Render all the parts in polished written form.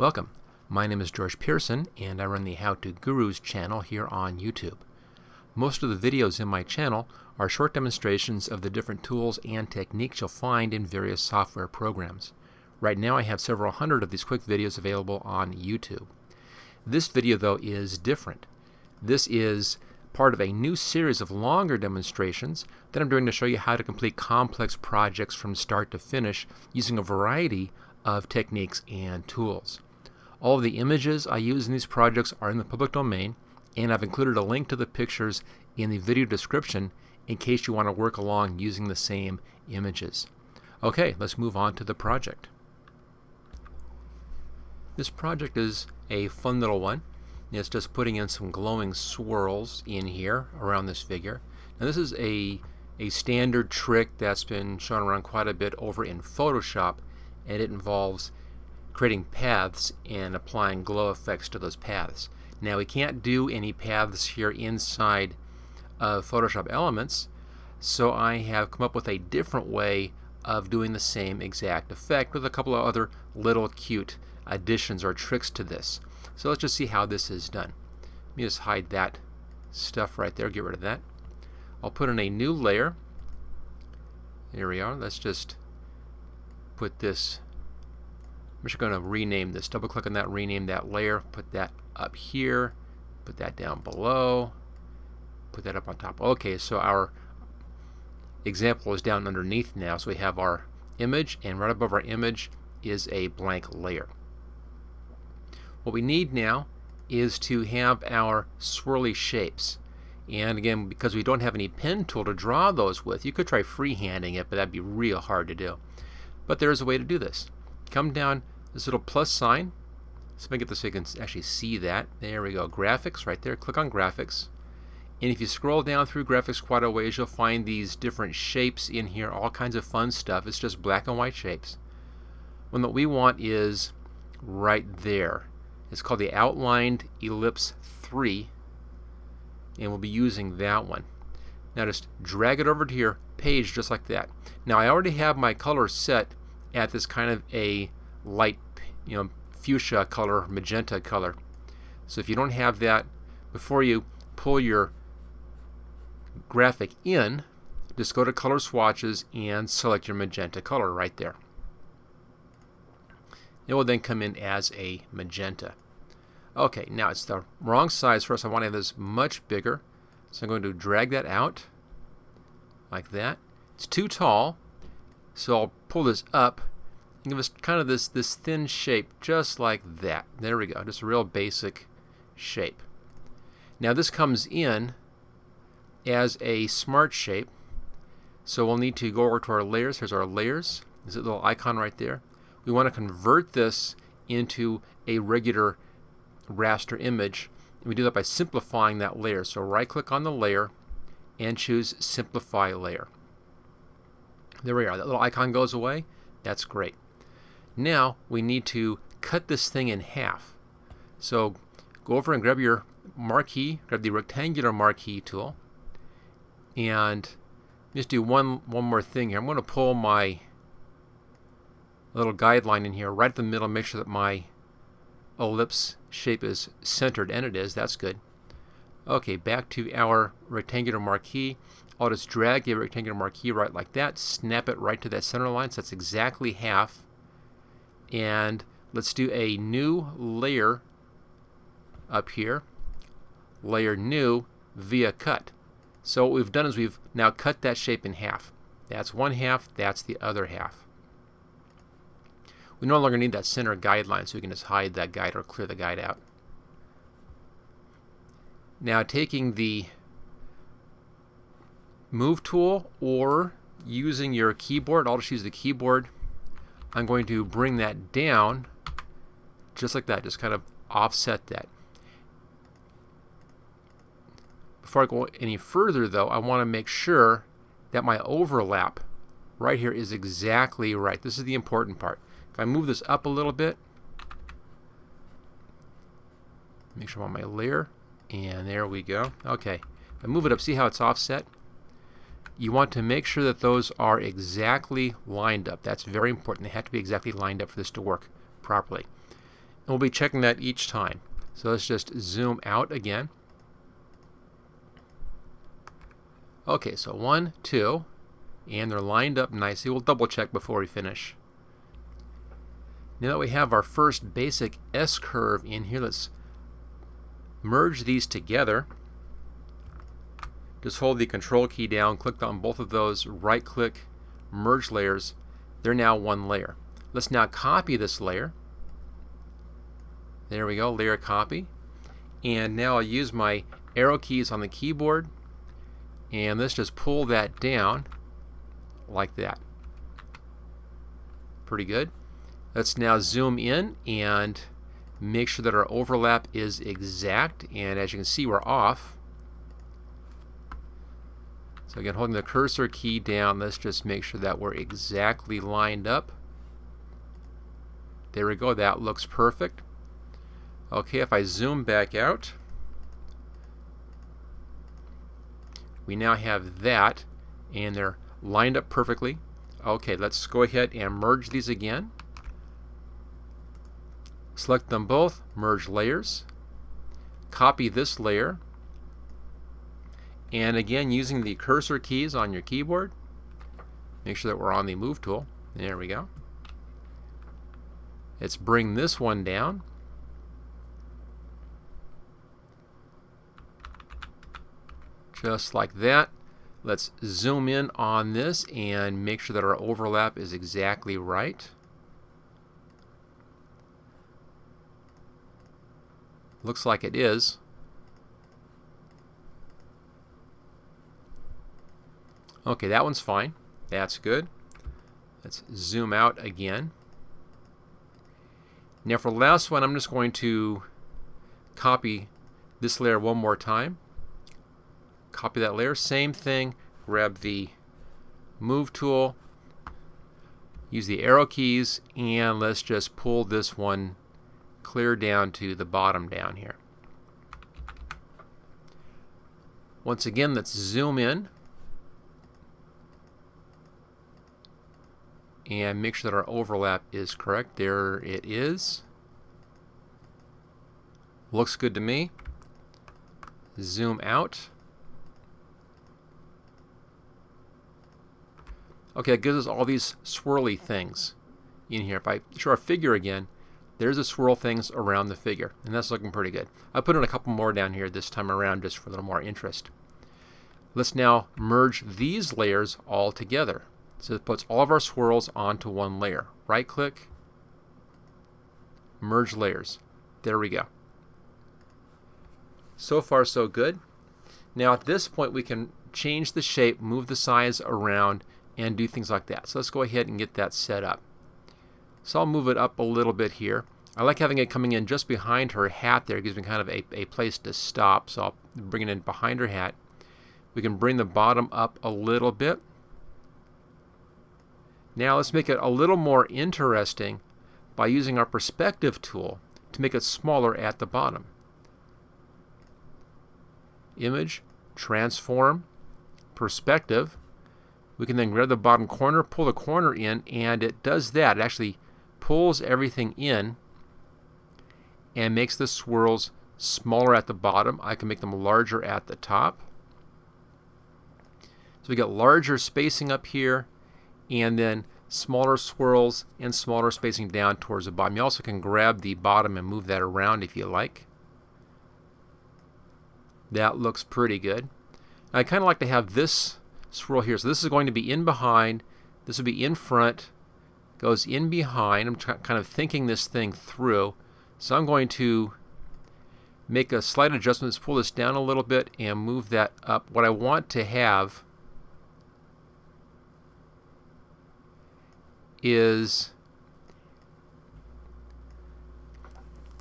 Welcome. My name is George Pearson and I run the How To Gurus channel here on YouTube. Most of the videos in my channel are short demonstrations of the different tools and techniques you'll find in various software programs. Right now I have several hundred of these quick videos available on YouTube. This video though is different. This is part of a new series of longer demonstrations that I'm doing to show you how to complete complex projects from start to finish using a variety of techniques and tools. All of the images I use in these projects are in the public domain, and I've included a link to the pictures in the video description in case you want to work along using the same images. Okay, let's move on to the project. This project is a fun little one. It's just putting in some glowing swirls in here around this figure. Now this is a standard trick that's been shown around quite a bit over in Photoshop, and it involves creating paths and applying glow effects to those paths. Now we can't do any paths here inside of Photoshop Elements, so I have come up with a different way of doing the same exact effect with a couple of other little cute additions or tricks to this. So let's just see how this is done. Let me just hide that stuff right there, get rid of that. I'll put in a new layer. There we are. Let's just put this, I'm just going to rename this. Double click on that, rename that layer, put that up here, put that down below, put that up on top. Okay, so our example is down underneath now, so we have our image, and right above our image is a blank layer. What we need now is to have our swirly shapes. And again, because we don't have any pen tool to draw those with, you could try freehanding it, but that'd be real hard to do. But there is a way to do this. Come down this little plus sign. Let's make it this so you can actually see that. There we go. Graphics right there. Click on graphics. And if you scroll down through graphics quite a ways, you'll find these different shapes in here, all kinds of fun stuff. It's just black and white shapes. One that we want is right there. It's called the Outlined Ellipse 3, and we'll be using that one. Now just drag it over to your page just like that. Now I already have my color set at this kind of a light, fuchsia color, magenta color. So if you don't have that, before you pull your graphic in, just go to color swatches and select your magenta color right there. It will then come in as a magenta. Okay, now it's the wrong size for us. I want to have this much bigger. So I'm going to drag that out like that. It's too tall, so I'll pull this up and give us kind of this thin shape just like that. There we go, just a real basic shape. Now this comes in as a smart shape, so we'll need to go over to our layers. Here's our layers. There's a little icon right there. We want to convert this into a regular raster image, and we do that by simplifying that layer. So right click on the layer and choose Simplify Layer. There we are. That little icon goes away. That's great. Now we need to cut this thing in half. So go over and grab your marquee, grab the rectangular marquee tool, and just do one more thing here. I'm going to pull my little guideline in here right at the middle, make sure that my ellipse shape is centered, and it is. That's good. Okay, back to our rectangular marquee. I'll just drag the rectangular marquee right like that, snap it right to that center line, so that's exactly half. And let's do a new layer up here, layer new via cut. So what we've done is we've now cut that shape in half. That's one half, that's the other half. We no longer need that center guideline, so we can just hide that guide or clear the guide out. Now taking the move tool or using your keyboard, I'll just use the keyboard, I'm going to bring that down just like that, just kind of offset that. Before I go any further though, I want to make sure that my overlap right here is exactly right. This is the important part. If I move this up a little bit, make sure I'm on my layer, and there we go. Okay, if I move it up, see how it's offset? You want to make sure that those are exactly lined up. That's very important. They have to be exactly lined up for this to work properly. And we'll be checking that each time. So let's just zoom out again. Okay, so 1, 2, and they're lined up nicely. We'll double check before we finish. Now that we have our first basic S-curve in here, let's merge these together. Just hold the Control key down, click on both of those, right click, merge layers. They're now one layer. Let's now copy this layer. There we go, layer copy. And now I'll use my arrow keys on the keyboard, and let's just pull that down like that. Pretty good. Let's now zoom in and make sure that our overlap is exact, and as you can see, we're off. So again, holding the cursor key down, let's just make sure that we're exactly lined up. There we go, that looks perfect. Okay, if I zoom back out, we now have that, and they're lined up perfectly. Okay, let's go ahead and merge these again. Select them both, merge layers, copy this layer, and again, using the cursor keys on your keyboard, make sure that we're on the move tool. There we go. Let's bring this one down. Just like that. Let's zoom in on this and make sure that our overlap is exactly right. Looks like it is. Okay, that one's fine. That's good. Let's zoom out again. Now for the last one, I'm just going to copy this layer one more time. Copy that layer. Same thing. Grab the move tool. Use the arrow keys, and let's just pull this one clear down to the bottom down here. Once again, let's zoom in and make sure that our overlap is correct. There it is. Looks good to me. Zoom out. Okay, that gives us all these swirly things in here. If I show our figure again, there's the swirl things around the figure, and that's looking pretty good. I put in a couple more down here this time around just for a little more interest. Let's now merge these layers all together. So it puts all of our swirls onto one layer. Right click, merge layers. There we go. So far so good. Now at this point we can change the shape, move the size around, and do things like that. So let's go ahead and get that set up. So I'll move it up a little bit here. I like having it coming in just behind her hat there. It gives me kind of a place to stop. So I'll bring it in behind her hat. We can bring the bottom up a little bit. Now let's make it a little more interesting by using our perspective tool to make it smaller at the bottom. Image, transform, perspective. We can then grab the bottom corner, pull the corner in, and it does that. It actually pulls everything in and makes the swirls smaller at the bottom. I can make them larger at the top. So we got larger spacing up here, and then smaller swirls and smaller spacing down towards the bottom. You also can grab the bottom and move that around if you like. That looks pretty good. I kind of like to have this swirl here. So this is going to be in behind, this will be in front, goes in behind. I'm kind of thinking this thing through. So I'm going to make a slight adjustment. Let's pull this down a little bit and move that up. What I want to have is,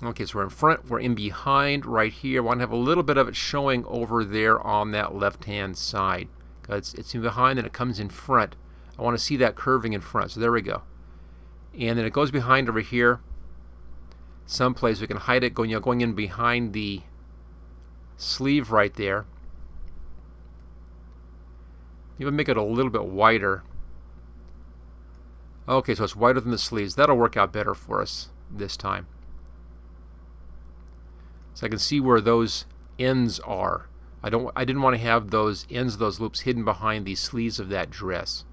okay, so we're in front, we're in behind right here. I want to have a little bit of it showing over there on that left-hand side. It's in behind and it comes in front. I want to see that curving in front. So there we go. And then it goes behind over here. Someplace we can hide it going in behind the sleeve right there. Even make it a little bit wider. Okay, so it's wider than the sleeves. That'll work out better for us this time. So I can see where those ends are. I didn't want to have those ends of those loops hidden behind the sleeves of that dress.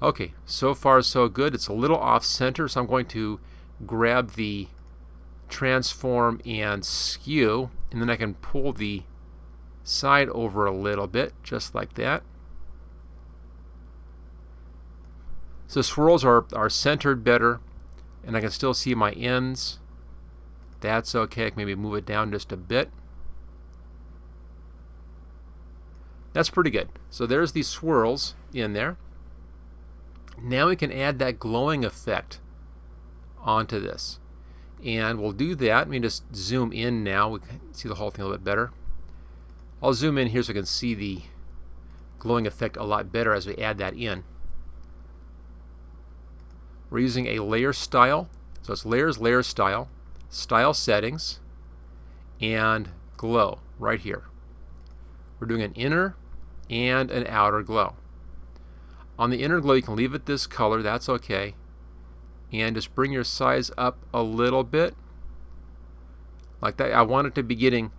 Okay, so far so good. It's a little off center, so I'm going to grab the transform and skew, and then I can pull the side over a little bit, just like that. So swirls are centered better, and I can still see my ends. That's okay. I can maybe move it down just a bit. That's pretty good. So there's these swirls in there. Now we can add that glowing effect onto this. And we'll do that. Let me just zoom in now. We can see the whole thing a little bit better. I'll zoom in here so we can see the glowing effect a lot better as we add that in. We're using a layer style. So it's layers, layer style, style settings, and glow right here. We're doing an inner and an outer glow. On the inner glow, you can leave it this color. That's okay. And just bring your size up a little bit. Like that. I want it to be getting,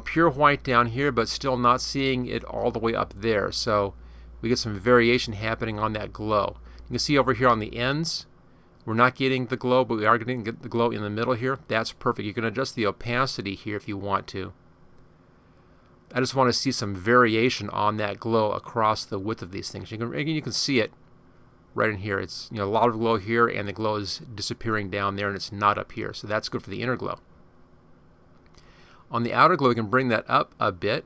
pure white down here, but still not seeing it all the way up there. So we get some variation happening on that glow. You can see over here on the ends, we're not getting the glow, but we are getting the glow in the middle here. That's perfect. You can adjust the opacity here if you want to. I just want to see some variation on that glow across the width of these things. You can see it right in here. It's a lot of glow here, and the glow is disappearing down there, and it's not up here. So that's good for the inner glow. On the outer glow, we can bring that up a bit.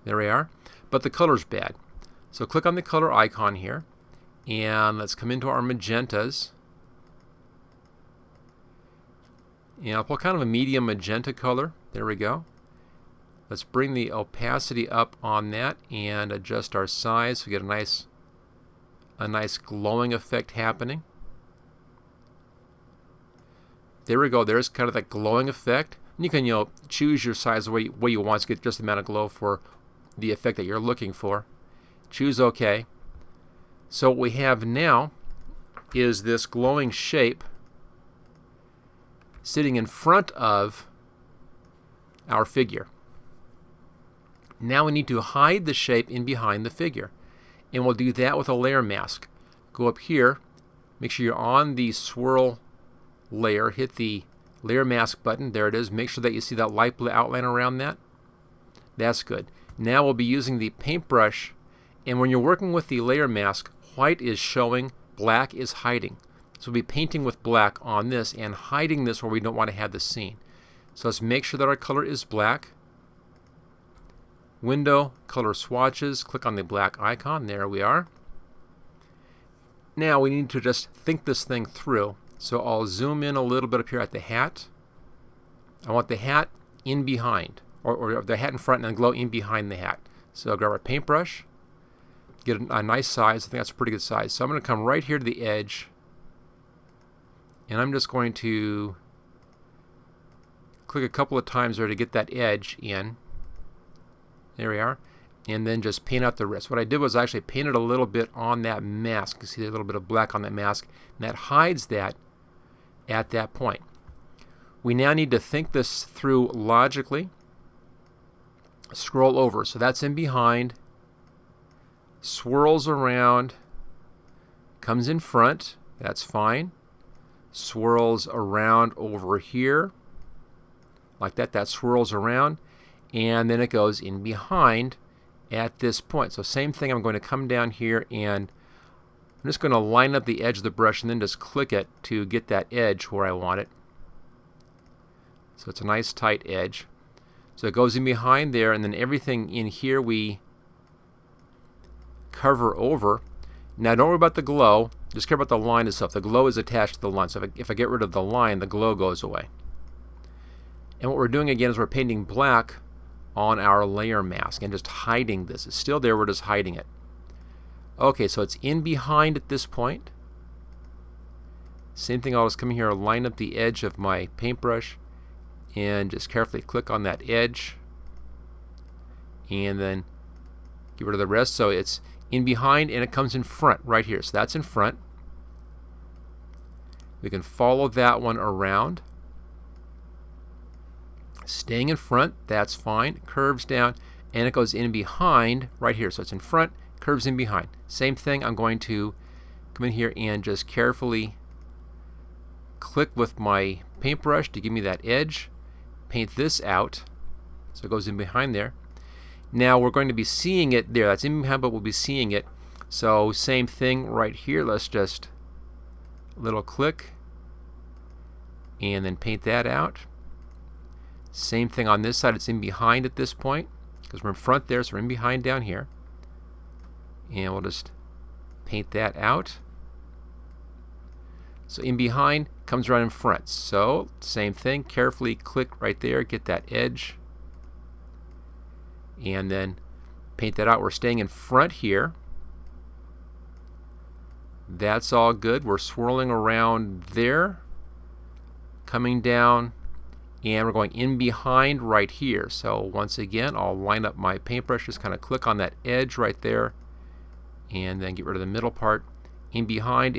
There we are. But the color's bad. So click on the color icon here, and let's come into our magentas. And I'll pull kind of a medium magenta color. There we go. Let's bring the opacity up on that and adjust our size so we get a nice glowing effect happening. There we go. There's kind of that glowing effect. And you can choose your size the way you want to get just the amount of glow for the effect that you're looking for. Choose OK. So what we have now is this glowing shape sitting in front of our figure. Now we need to hide the shape in behind the figure. And we'll do that with a layer mask. Go up here, make sure you're on the swirl layer, hit the layer mask button. There it is. Make sure that you see that light blue outline around that. That's good. Now we'll be using the paintbrush, and when you're working with the layer mask, white is showing, black is hiding. So we'll be painting with black on this and hiding this where we don't want to have the scene. So let's make sure that our color is black. Window, color swatches, click on the black icon. There we are. Now we need to just think this thing through. So I'll zoom in a little bit up here at the hat. I want the hat in behind, or the hat in front and glow in behind the hat. So I'll grab our paintbrush, get a nice size. I think that's a pretty good size. So I'm going to come right here to the edge, and I'm just going to click a couple of times there to get that edge in. There we are. And then just paint out the rest. What I did was I actually painted a little bit on that mask. You see a little bit of black on that mask, and that hides that at that point. We now need to think this through logically. Scroll over. So that's in behind. Swirls around. Comes in front. That's fine. Swirls around over here. Like that. That swirls around. And then it goes in behind at this point. So same thing, I'm going to come down here and I'm just going to line up the edge of the brush and then just click it to get that edge where I want it. So it's a nice tight edge. So it goes in behind there, and then everything in here we cover over. Now don't worry about the glow, just care about the line itself. The glow is attached to the line, so if I get rid of the line, the glow goes away. And what we're doing again is we're painting black on our layer mask and just hiding this. It's still there, we're just hiding it. Okay, so it's in behind at this point. Same thing, I'll just come here, line up the edge of my paintbrush and just carefully click on that edge and then get rid of the rest. So it's in behind and it comes in front right here. So that's in front. We can follow that one around. Staying in front, that's fine. Curves down, and it goes in behind right here. So it's in front, curves in behind. Same thing, I'm going to come in here and just carefully click with my paintbrush to give me that edge. Paint this out so it goes in behind there. Now we're going to be seeing it there. That's in behind, but we'll be seeing it. So same thing right here. Let's just a little click and then paint that out. Same thing on this side. It's in behind at this point because we're in front there, so we're in behind down here. And we'll just paint that out. So in behind comes right in front. So same thing, carefully click right there, get that edge, and then paint that out. We're staying in front here. That's all good. We're swirling around there, coming down, and we're going in behind right here. So once again, I'll line up my paintbrush, just kind of click on that edge right there, and then get rid of the middle part. In behind,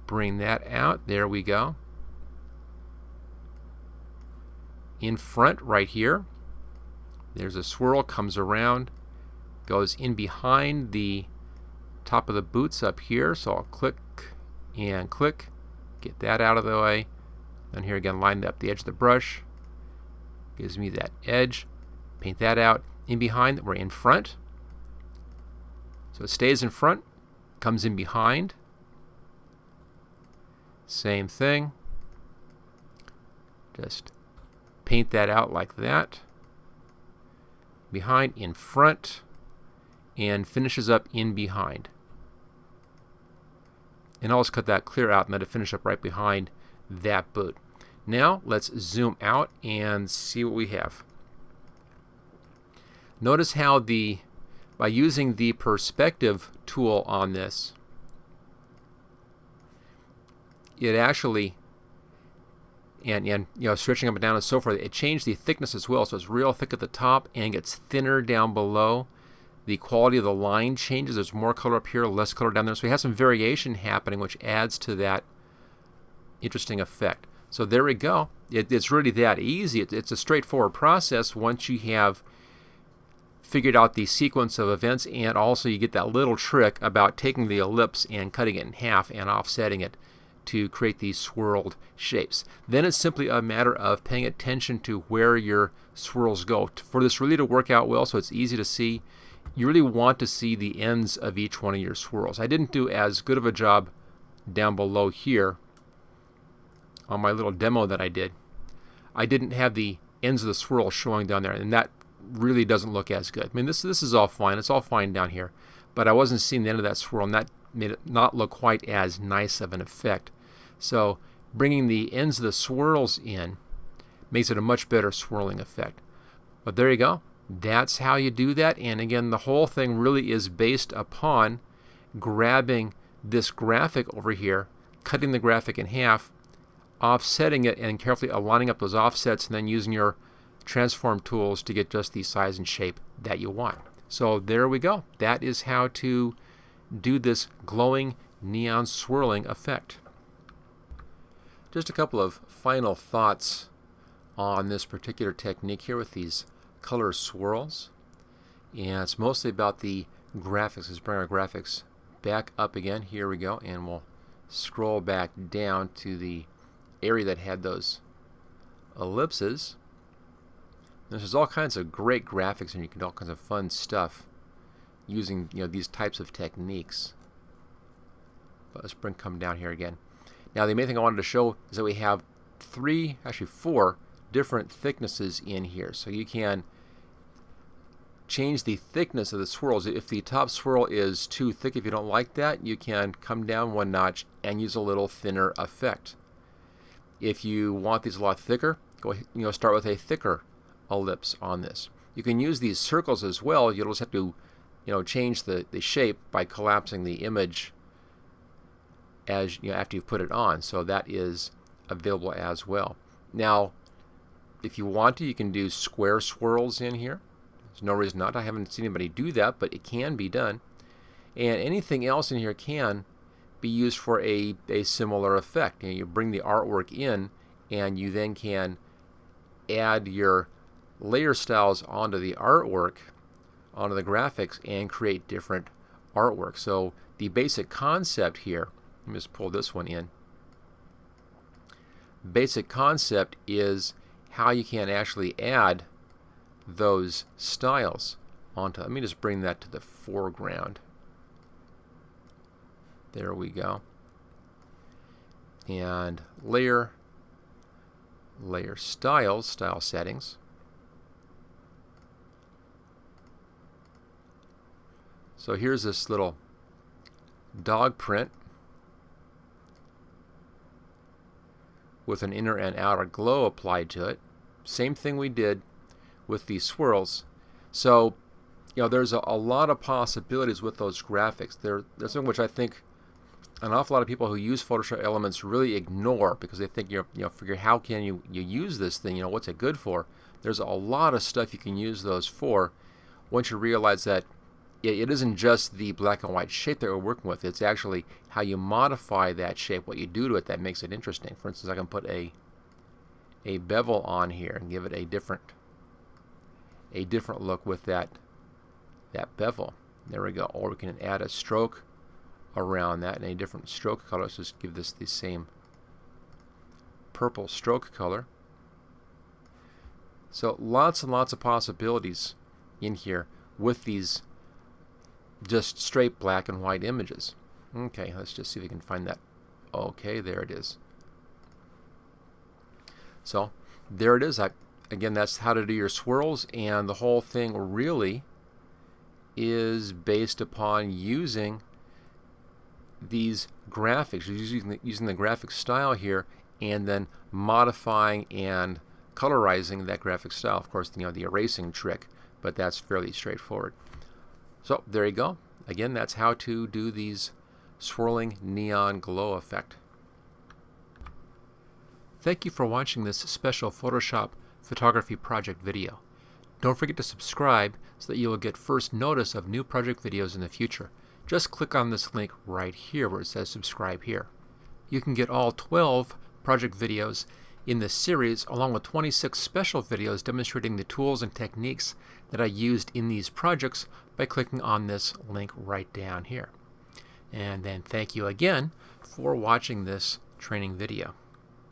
bring that out. There we go. In front right here, there's a swirl, comes around, goes in behind the top of the boots up here. So I'll click and click, get that out of the way. Then here again, line up the edge of the brush, gives me that edge. Paint that out. In behind, we're in front. So it stays in front, comes in behind. Same thing. Just paint that out like that. Behind, in front, and finishes up in behind. And I'll just cut that clear out and let it finish up right behind that boot. Now let's zoom out and see what we have. Notice how by using the perspective tool on this, it actually, and you know, stretching up and down and so forth, it changed the thickness as well. So it's real thick at the top and gets thinner down below. The quality of the line changes. There's more color up here, less color down there. So we have some variation happening, which adds to that interesting effect. So there we go. It's really that easy. It's a straightforward process once you have figured out the sequence of events, and also you get that little trick about taking the ellipse and cutting it in half and offsetting it to create these swirled shapes. Then it's simply a matter of paying attention to where your swirls go. For this really to work out well, so it's easy to see, you really want to see the ends of each one of your swirls. I didn't do as good of a job down below here on my little demo that I did. I didn't have the ends of the swirl showing down there, and that really doesn't look as good. I mean, this is all fine. It's all fine down here, but I wasn't seeing the end of that swirl, and that made it not look quite as nice of an effect. So bringing the ends of the swirls in makes it a much better swirling effect. But there you go. That's how you do that. And again, the whole thing really is based upon grabbing this graphic over here, cutting the graphic in half, offsetting it, and carefully aligning up those offsets, and then using your transform tools to get just the size and shape that you want. So there we go. That is how to do this glowing neon swirling effect. Just a couple of final thoughts on this particular technique here with these color swirls. And it's mostly about the graphics. Let's bring our graphics back up again. Here we go. And we'll scroll back down to the area that had those ellipses. There's all kinds of great graphics, and you can do all kinds of fun stuff using these types of techniques. But let's come down here again. Now the main thing I wanted to show is that we have four different thicknesses in here. So you can change the thickness of the swirls. If the top swirl is too thick, if you don't like that, you can come down one notch and use a little thinner effect. If you want these a lot thicker, start with a thicker ellipse on this. You can use these circles as well. You'll just have to change the shape by collapsing the image as after you've put it on. So that is available as well. Now if you want to, you can do square swirls in here. There's no reason not. I haven't seen anybody do that, but it can be done. And anything else in here can be used for a similar effect. You know, you bring the artwork in, and you then can add your layer styles onto the artwork, onto the graphics, and create different artwork. So the basic concept here, let me just pull this one in. Basic concept is how you can actually add those styles onto. Let me just bring that to the foreground. There we go. And layer styles, style settings. So here's this little dog print with an inner and outer glow applied to it. Same thing we did with these swirls. So, you know, there's a lot of possibilities with those graphics. There's something which I think an awful lot of people who use Photoshop Elements really ignore, because they think, figure, how can you use this thing? You know, what's it good for? There's a lot of stuff you can use those for once you realize that it isn't just the black and white shape that we're working with. It's actually how you modify that shape, what you do to it, that makes it interesting. For instance, I can put a bevel on here and give it a different look with that bevel. There we go. Or we can add a stroke around that in a different stroke color. So just give this the same purple stroke color. So lots and lots of possibilities in here with these just straight black and white images. Okay, let's just see if we can find that. Okay, there it is. So there it is. Again, that's how to do your swirls, and the whole thing really is based upon using these graphics, using the graphic style here, and then modifying and colorizing that graphic style. Of course, the erasing trick, but that's fairly straightforward. So there you go. Again, that's how to do these swirling neon glow effect. Thank you for watching this special Photoshop photography project video. Don't forget to subscribe so that you will get first notice of new project videos in the future. Just click on this link right here where it says subscribe here. You can get all 12 project videos in this series, along with 26 special videos demonstrating the tools and techniques that I used in these projects, by clicking on this link right down here. And then thank you again for watching this training video.